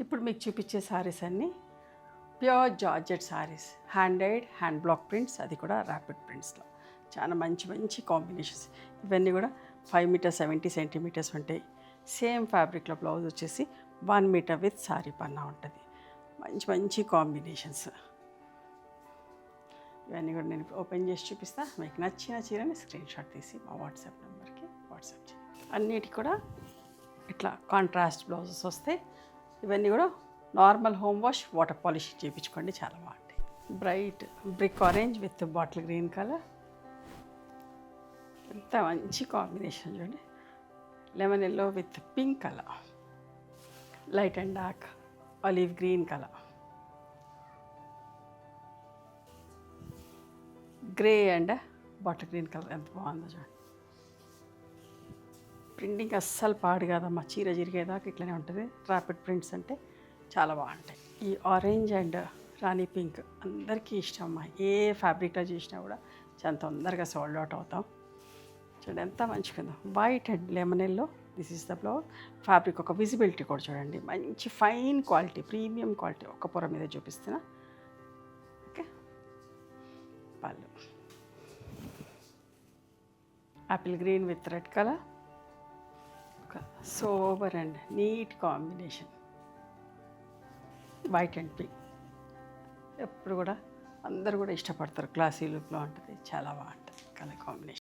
ఇప్పుడు మీకు చూపించే శారీస్ అన్నీ pure georgette saris, hand block prints, అది కూడా ర్యాపిడ్ ప్రింట్స్లో. చాలా మంచి మంచి కాంబినేషన్స్. ఇవన్నీ కూడా 5 మీటర్ 70 సెంటీమీటర్స్ ఉంటాయి. సేమ్ ఫ్యాబ్రిక్లో బ్లౌజ్ వచ్చేసి 1 మీటర్ విత్ శారీ పన్నా ఉంటుంది. మంచి మంచి కాంబినేషన్స్. ఇవన్నీ కూడా నేను ఓపెన్ చేసి చూపిస్తాను. మీకు నచ్చిన చీరని స్క్రీన్ షాట్ తీసి మా వాట్సాప్ నెంబర్కి వాట్సాప్ చేయండి. అన్నిటికి కూడా ఇట్లా కాంట్రాస్ట్ బ్లౌజెస్ వస్తాయి. ఇవన్నీ కూడా normal home wash, water polish చేయించుకోండి, చాలా బాగుంటాయి. Bright brick orange with bottle green colour, ఎంత మంచి కాంబినేషన్ చూడండి. Lemon yellow with pink colour, light and dark olive green colour, grey and bottle green colour, ఎంత బాగుందో చూడండి. ప్రింటింగ్ అస్సలు పాడు కాదమ్మా, చీర జరిగేదాకా ఇట్లనే ఉంటుంది. ర్యాపిడ్ ప్రింట్స్ అంటే చాలా బాగుంటాయి. ఈ ఆరెంజ్ అండ్ రాణి పింక్ అందరికీ ఇష్టం అమ్మా. ఏ ఫ్యాబ్రిక్లో చేసినా కూడా చాలా తొందరగా సోల్డ్ అవుట్ అవుతాం. చూడండి ఎంత మంచిగా ఉందో. White and lemon yellow, this is the blouse. Fabric ఒక విజిబిలిటీ కూడా చూడండి, మంచి ఫైన్ క్వాలిటీ, ప్రీమియం క్వాలిటీ. ఒక్క పొర మీద చూపిస్తున్నా. ఓకే, పళ్ళు apple green with red colour, sober and neat combination. White and pink ఎప్పుడు కూడా అందరూ కూడా ఇష్టపడతారు. క్లాసీ లుక్లో ఉంటుంది, చాలా బాగుంటుంది కలర్ కాంబినేషన్.